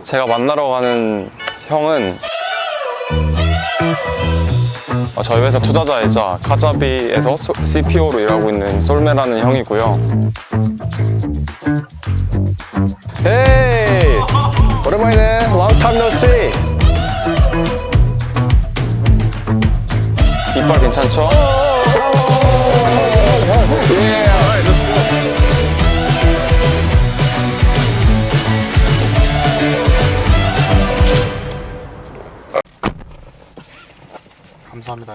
제가 만나러 가는 형은 저희 회사 투자자이자 카자비에서 CPO로 일하고 있는 솔메라는 형이고요. Hey! 오랜만이네. Long time no see. 이빨 괜찮죠? Yeah. 감사합니다.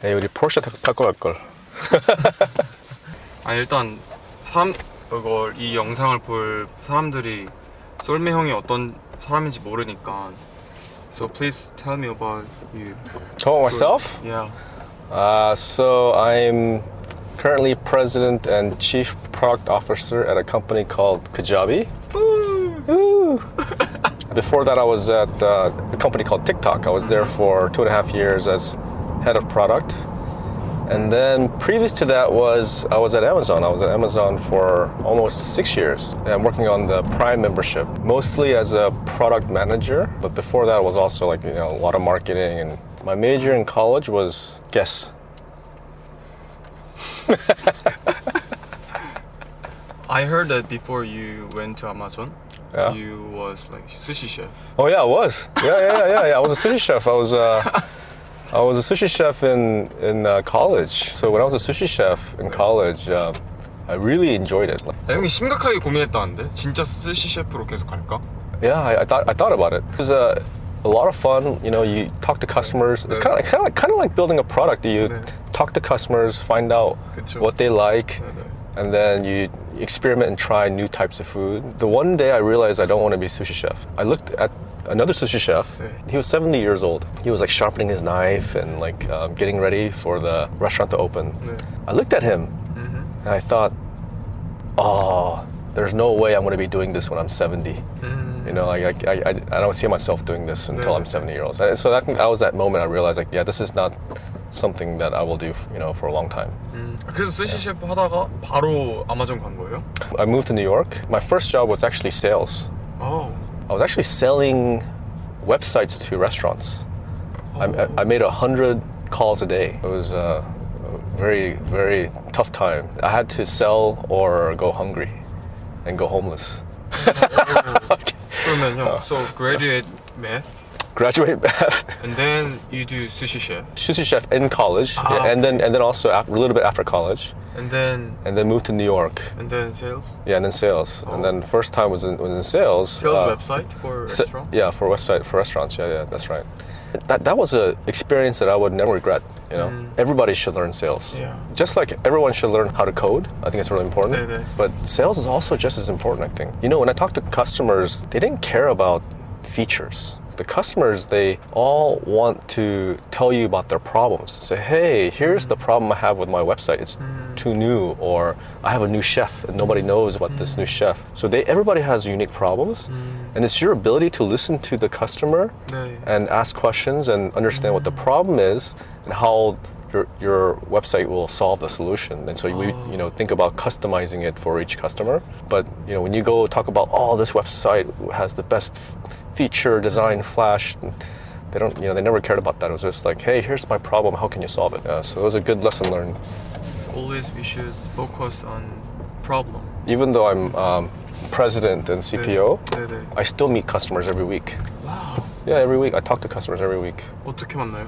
에이, 우리 포르쉐 타고 갈걸. 일단 이 영상을 볼 사람들이 솔메 형이 어떤 사람인지 모르니까 So please tell me about you. Oh, myself? Yeah. So I'm currently president and chief product officer at a company called Kajabi. Woo! Before that, I was at a company called TikTok. I was there for 2.5 years as head of product. And then previous to that I was at Amazon. I was at Amazon for almost 6 years. And I'm working on the Prime membership, mostly as a product manager. But before that, I was also a lot of marketing. And my major in college was, guess. I heard that before you went to Amazon, Yeah. you was like sushi chef. Oh yeah, I was. Yeah. I was a sushi chef. I was a sushi chef in college. So when I was a sushi chef in college, I really enjoyed it. 형이 심각하게 고민했다는데 진짜 스시 셰프로 계속 갈까? Yeah, I thought about it. It was a lot of fun. You talk to customers. It's kind of like building a product. You talk to customers, find out 그쵸. what they like, and then you experiment and try new types of food. The one day I realized I don't want to be a sushi chef. I looked at another sushi chef. He was 70 years old. He was sharpening his knife and getting ready for the restaurant to open. I looked at him and I thought, oh, there's no way I'm going to be doing this when I'm 70. I don't see myself doing this until I'm 70 years old. So that was that moment I realized, this is not something that I will do, for a long time. 그래서 스시 셰프 하다가 바로 아마존 간 거예요? I moved to New York. My first job was actually sales. Oh. I was actually selling websites to restaurants. I made 100 calls a day. It was a very, very tough time. I had to sell or go hungry and go homeless. 그러면요. So graduate math. Graduate math. And then you do sushi chef. Sushi chef in college, and then also a little bit after college. And then moved to New York. And then sales. Yeah, and then sales. And then first time was in sales. Sales website for restaurant. Yeah, for restaurants. Yeah, that's right. That was an experience that I would never regret. Everybody should learn sales. Yeah. Just like everyone should learn how to code. I think it's really important. But sales is also just as important, I think. When I talk to customers, they didn't care about features. The customers, they all want to tell you about their problems. Say, hey, here's the problem I have with my website. It's too new, or I have a new chef and nobody knows about this new chef. So everybody has unique problems, and it's your ability to listen to the customer and ask questions and understand what the problem is and how your website will solve the solution. And so we think about customizing it for each customer. But when you go talk about, this website has the best feature, design, flash, they never cared about that. It was just like, hey, here's my problem, how can you solve it? So it was a good lesson learned. Always we should focus on problem. Even though I'm president and CPO, I still meet customers every week. Wow. Yeah, every week. I talk to customers every week. 어떻게 만나요?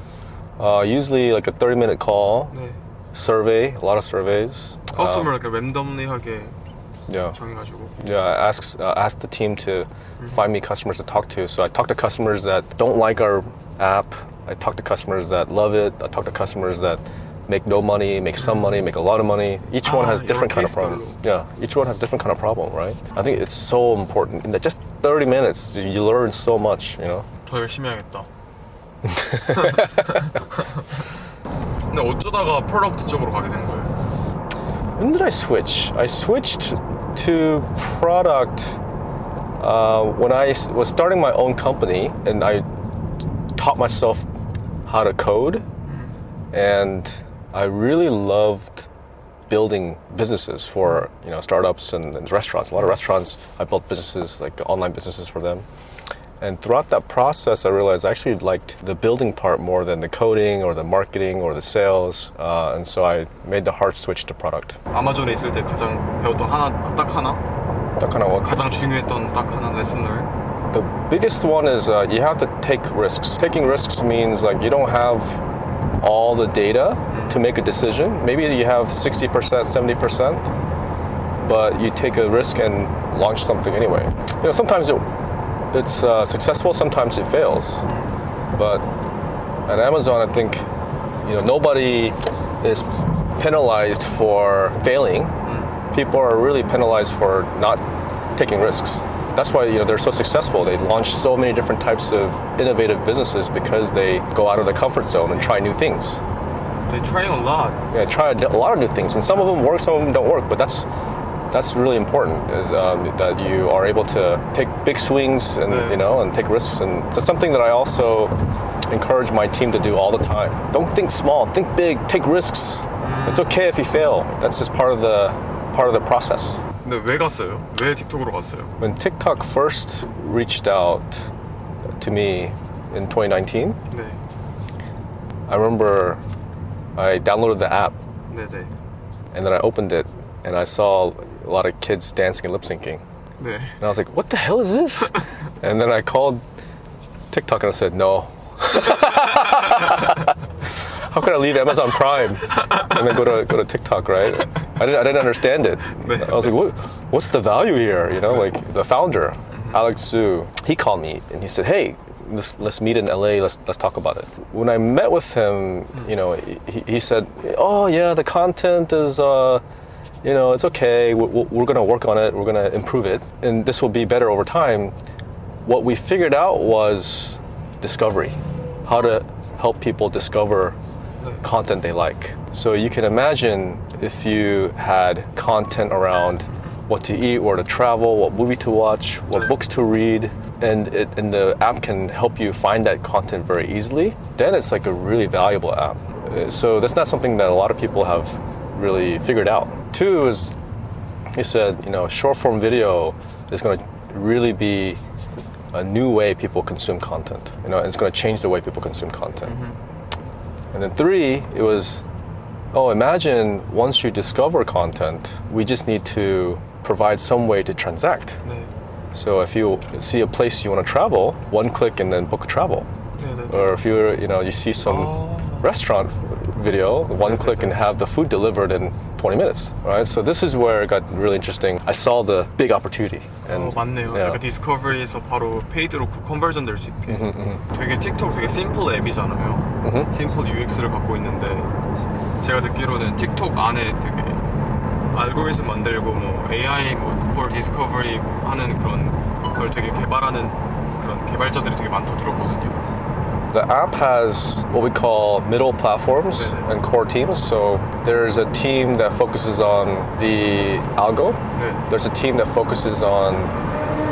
Usually like a 30-minute call, survey, a lot of surveys. 커스터머를 이렇게 랜덤리하게 Yeah. 정해가지고. Yeah, I ask the team to find me customers to talk to. So I talk to customers that don't like our app. I talk to customers that love it. I talk to customers that make no money, make some money, make a lot of money. Each one has different kind of problem. Yeah, each one has different kind of problem, right? I think it's so important. In just 30 minutes, you learn so much, 더 열심히 해야겠다. 근데 어쩌다가 프로덕트 쪽으로 가게 된 거예요? When did I switch? I switched to product when I was starting my own company, and I taught myself how to code, and I really loved building businesses for startups and restaurants. A lot of restaurants, I built businesses, like online businesses for them. And throughout that process, I realized I actually liked the building part more than the coding or the marketing or the sales. And so I made the hard switch to product. 아마존에 있을 때 가장 배웠던 딱 하나? 가장 중요했던 딱 하나 lesson learned? The biggest one is you have to take risks. Taking risks means like you don't have all the data to make a decision. Maybe you have 60%, 70%, but you take a risk and launch something anyway. Sometimes it's successful, sometimes it fails. But at Amazon, I think nobody is penalized for failing. People are really penalized for not taking risks. That's why they're so successful. They launch so many different types of innovative businesses because they go out of their comfort zone and try new things. They're trying a lot. Yeah, try a lot of new things, and some of them work, some of them don't work. But that's really important, is that you are able to take big swings and and take risks. And it's something that I also encourage my team to do all the time. Don't think small, think big, take risks. It's okay if you fail. That's just part of the process. 근데 왜 갔어요? 왜 틱톡으로 갔어요? When TikTok first reached out to me in 2019, 네. I remember I downloaded the app 네네. and then I opened it and I saw a lot of kids dancing and lip syncing. 네. And I was like, what the hell is this? And then I called TikTok and I said, no. How could I leave Amazon Prime and then go to TikTok, right? I didn't understand it. I was like, what's the value here? Like the founder, Alex Zhu, he called me and he said, hey, let's meet in LA. Let's talk about it. When I met with him, he said, oh yeah, the content is, it's okay. We're gonna work on it. We're gonna improve it, and this will be better over time. What we figured out was discovery, how to help people discover content they like. So you can imagine if you had content around what to eat, where to travel, what movie to watch, what books to read, and the app can help you find that content very easily, then it's like a really valuable app. So that's not something that a lot of people have really figured out. Two is, he said, short form video is going to really be a new way people consume content. It's going to change the way people consume content. And then three, it was, imagine once you discover content, we just need to provide some way to transact. 네. So if you see a place you want to travel, one click and then book travel. 네네. Or if you see some restaurant video, one click and have the food delivered in 20 minutes, right? So this is where it got really interesting. I saw the big opportunity. And 맞네요. 약간 디스커버리에서 바로 페이드로 컨버전 될 수 있게. 되게 틱톡 되게 심플 앱이잖아요. 심플 UX를 갖고 있는데 제가 듣기로는 틱톡 안에 되게 알고리즘 만들고 AI for discovery 하는 그런 걸 되게 개발하는 그런 개발자들이 되게 많다고 들었거든요. The app has what we call middle platforms and core teams. So there's a team that focuses on the algo. There's a team that focuses on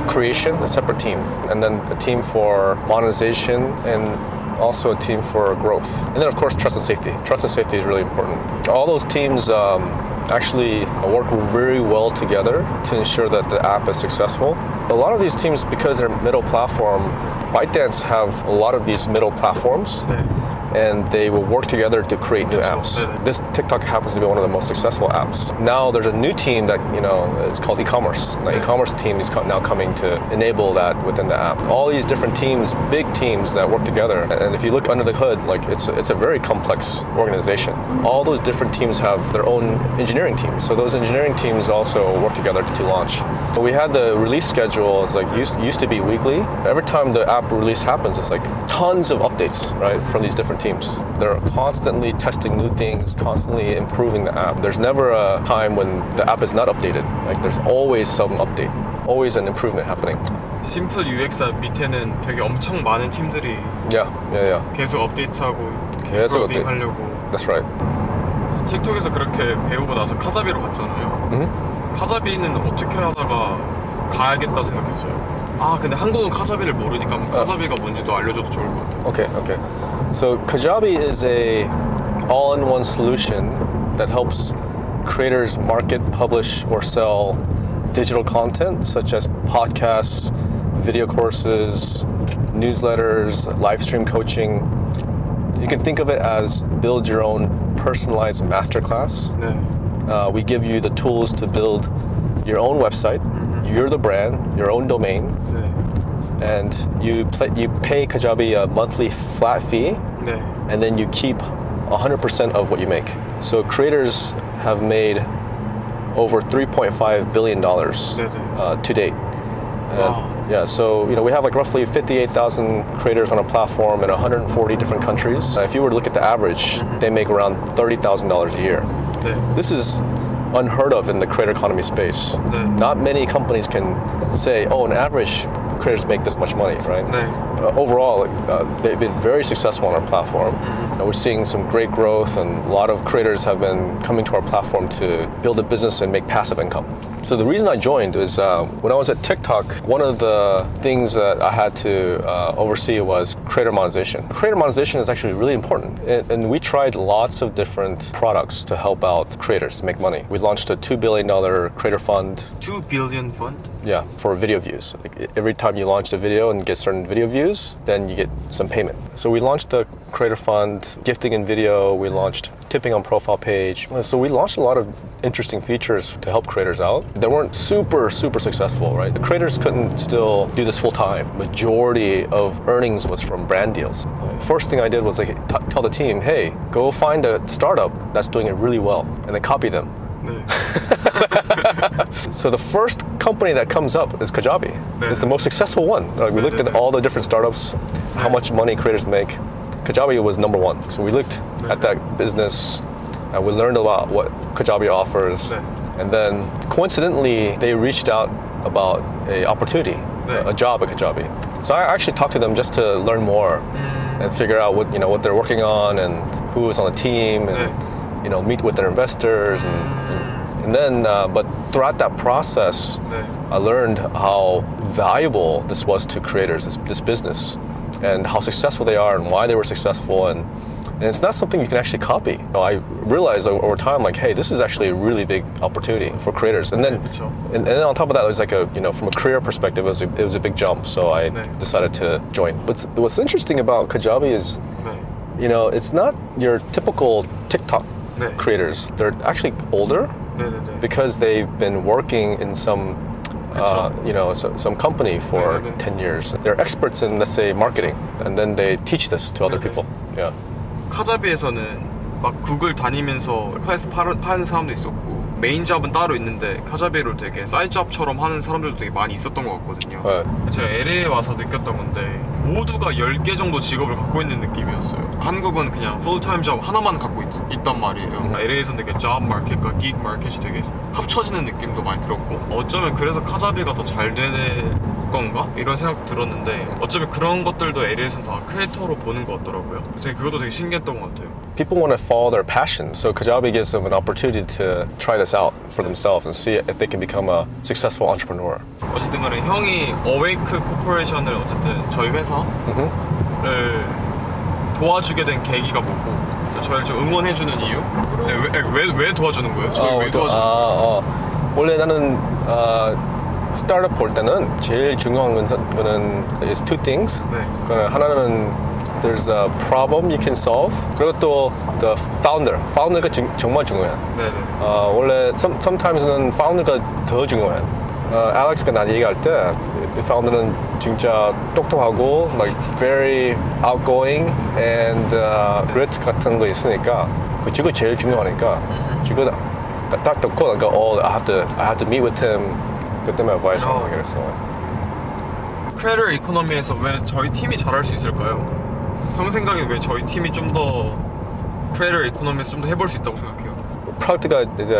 creation, a separate team. And then a team for monetization and also a team for growth. And then of course trust and safety. Trust and safety is really important. All those teams actually work very well together to ensure that the app is successful. A lot of these teams, because they're middle platform, ByteDance have a lot of these middle platforms, and they will work together to create new apps. This TikTok happens to be one of the most successful apps. Now there's a new team that it's called e-commerce. The e-commerce team is now coming to enable that within the app. All these different teams, big teams that work together, and if you look under the hood, it's a very complex organization. All those different teams have their own engineering teams. So those engineering teams also work together to launch. So we had the release schedule used to be weekly. Every time the app release happens, it's tons of updates, right, from these different teams. They're constantly testing new things, constantly improving the app. There's never a time when the app is not updated. There's always some update, always an improvement happening. 심플 UX 밑에는 되게 엄청 많은 팀들이 Yeah. 계속 업데이트하고 계속 임프로빙 하려고. That's right. 틱톡에서 그렇게 배우고 나서 카자비로 갔잖아요. 카자비는 어떻게 하다가 가야겠다 생각했어요. 근데 한국은 카자비를 모르니까 카자비가 뭔지도 알려줘도 좋을 것 같아요. Okay. So Kajabi is a all-in-one solution that helps creators market, publish, or sell digital content such as podcasts, video courses, newsletters, live stream coaching. You can think of it as build your own personalized masterclass. 네. We give you the tools to build your own website. You're the brand, your own domain, 네. and you pay Kajabi a monthly flat fee, 네. and then you keep 100% of what you make. So creators have made over $3.5 billion to date. Wow. Yeah, so we have like roughly 58,000 creators on our platform in 140 different countries. If you were to look at the average, they make around $30,000 a year. 네. This is unheard of in the creator economy space. 네. Not many companies can say, oh, on average, creators make this much money, right? 네. Overall, they've been very successful on our platform. We're seeing some great growth, and a lot of creators have been coming to our platform to build a business and make passive income. So the reason I joined is when I was at TikTok, one of the things that I had to oversee was creator monetization. Creator monetization is actually really important, and we tried lots of different products to help out creators make money. We launched a $2 billion creator fund. $2 billion fund? Yeah, for video views. Like every time you launched a video and get certain video views, then you get some payment. So we launched the creator fund, gifting in video, we launched tipping on profile page. So we launched a lot of interesting features to help creators out. They weren't super successful, right? The creators couldn't still do this full time. Majority of earnings was from brand deals. First thing I did was tell the team, hey, go find a startup that's doing it really well and then copy them. 네. So the first company that comes up is Kajabi. 네. It's the most successful one. Like we looked at all the different startups, how much money creators make. Kajabi was number one. So we looked at that business and we learned about what Kajabi offers. 네. And then coincidentally, they reached out about a opportunity, 네. a job at Kajabi. So I actually talked to them just to learn more and figure out what they're working on and who was on the team and 네. meet with their investors and then but throughout that process 네. I learned how valuable this was to creators, this business, and how successful they are and why they were successful, and it's not something you can actually copy. I realized over time, like, hey, this is actually a really big opportunity for creators. And then, and then on top of that, it was like from a career perspective, it was a big jump. So I decided to join. What's interesting about Kajabi is, it's not your typical TikTok creators. They're actually older because they've been working in some some company for 10 years. They're experts in, let's say, marketing, and then they teach this to other people. Yeah. 카자비에서는 막 구글 다니면서 클래스 파는 사람도 있었고 메인 잡은 따로 있는데 카자비로 되게 사이드 잡처럼 하는 사람들도 되게 많이 있었던 것 같거든요. 제가 LA에 와서 느꼈던 건데 모두가 10개 정도 직업을 갖고 있는 느낌이었어요. 한국은 그냥 풀타임 잡 하나만 갖고 있단 말이에요. LA에서는 되게 잡 마켓과 긱 마켓이 되게 합쳐지는 느낌도 많이 들었고 어쩌면 그래서 카자비가 더 잘 되는 건가? 이런 생각 들었는데 어쩌면 그런 것들도 LA에서는 다 크리에이터로 보는 것 같더라고요. 그것도 되게 신기했던 것 같아요. People want to follow their passion, so Kajabi gives them an opportunity to try this out for themselves and see if they can become a successful entrepreneur. 어쨌든 간에 형이 어웨이크코퍼레이션을 어쨌든 저희 회사를 도와주게 된 계기가 뭐고 저희를 좀 응원해주는 이유? 왜 도와주는 거예요? 저희 왜 도와주는 거예요? 원래 나는 스타트업 볼 때는 제일 중요한 거는 is two things. 하나는 there's a problem you can solve. 그리고 또 the founder가 정말 중요해. 원래 sometimes는 founder가 더 중요해. Alex가 나 얘기할 때 founder는 진짜 똑똑하고 like very outgoing and grit 같은 거 있으니까 그거 제일 중요하니까 그거 딱 듣고 그러니까 I have to meet with him. 그때만 advice 받는 그랬어. 크리에이터 이코노미에서 왜 저희 팀이 잘할 수 있을까요? 형 생각에 왜 저희 팀이 좀 더 크리에이터 이코노미에서 좀 더 해볼 수 있다고 생각해요? 프로젝트가 이제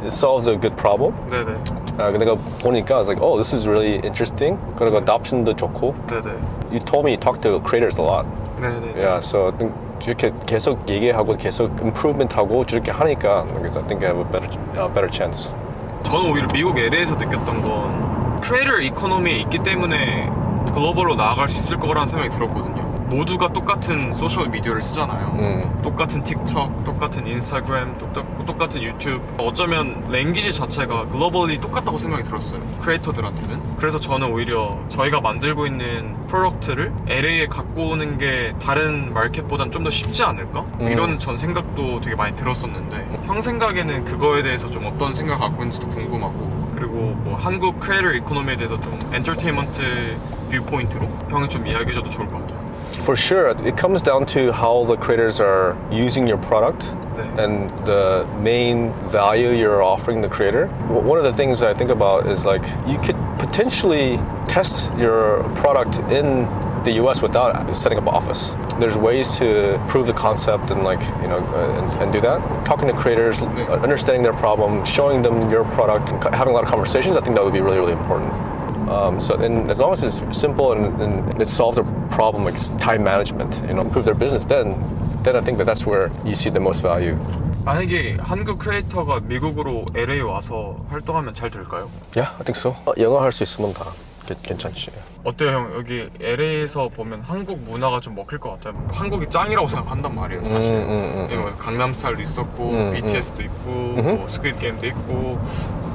it solves a good problem. 네네. 내가 보니까 I was like, oh, this is really interesting. 그리고 adoption도 좋고. 네네. You told me you talk to creators a lot. 네네. Yeah, so I think 이렇게 계속 얘기하고 계속 improvement하고 저렇게 하니까 I think I have a better chance. 저는 오히려 미국 LA에서 느꼈던 건 크리에이터 이코노미에 있기 때문에 글로벌로 나아갈 수 있을 거라는 생각이 들었거든요. 모두가 똑같은 소셜 미디어를 쓰잖아요. 똑같은 틱톡, 똑같은 인스타그램, 똑같은 유튜브. 어쩌면 랭귀지 자체가 글로벌리 똑같다고 생각이 들었어요, 크리에이터들한테는. 그래서 저는 오히려 저희가 만들고 있는 프로덕트를 LA에 갖고 오는 게 다른 마켓보단 좀 더 쉽지 않을까? 이런 전 생각도 되게 많이 들었었는데, 형 생각에는 그거에 대해서 좀 어떤 생각 갖고 있는지도 궁금하고, 그리고 뭐 한국 크리에이터 이코노미에 대해서 좀 엔터테인먼트 뷰포인트로 형이 좀 이야기해줘도 좋을 것 같아요. For sure, it comes down to how the creators are using your product and the main value you're offering the creator. One of the things I think about is like you could potentially test your product in the US without setting up an office. There's ways to prove the concept and and do that. Talking to creators, understanding their problem, showing them your product, and having a lot of conversations, I think that would be really, really important. And as long as it's simple and it solves a problem like time management, improve their business, then I think that's where you see the most value. 만약에 한국 크리에이터가 미국으로 LA 와서 활동하면 잘 될까요? Yeah, I think so. 영어 할 수 있으면 다 괜찮지. 어때요, 형? 여기 LA에서 보면 한국 문화가 좀 먹힐 것 같아요. 한국이 짱이라고 생각한단 말이에요, 사실. 강남스타일도 있었고, BTS도 있고, 뭐 스퀴드 게임도 있고,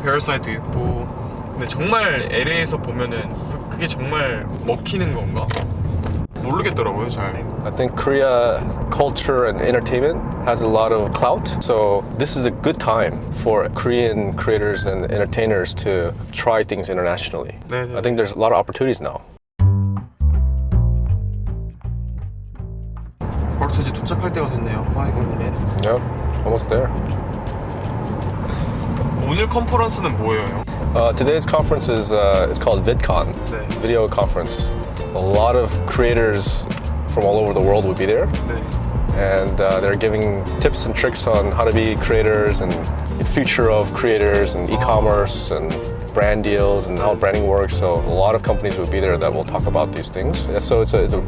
패러사이트도 있고. 근데 정말 LA에서 보면은 그게 정말 먹히는 건가? 모르겠더라고요, 잘. I think Korea culture and entertainment has a lot of clout. So this is a good time for Korean creators and entertainers to try things internationally. 네네. I think there's a lot of opportunities now. 벌써 이제 도착할 때가 됐네요. 5 minutes. Yep, almost there. 오늘 컨퍼런스는 뭐예요, 형? Today's conference is it's called VidCon, 네. video conference. A lot of creators from all over the world will be there. 네. And they're giving tips and tricks on how to be creators and the future of creators and e-commerce and brand deals and how branding works. So a lot of companies will be there that will talk about these things. So it's a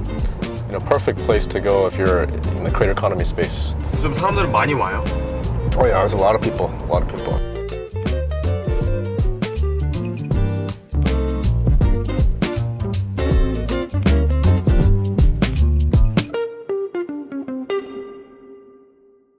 perfect place to go if you're in the creator economy space. 좀 사람들은 많이 와요? Oh yeah, there's a lot of people.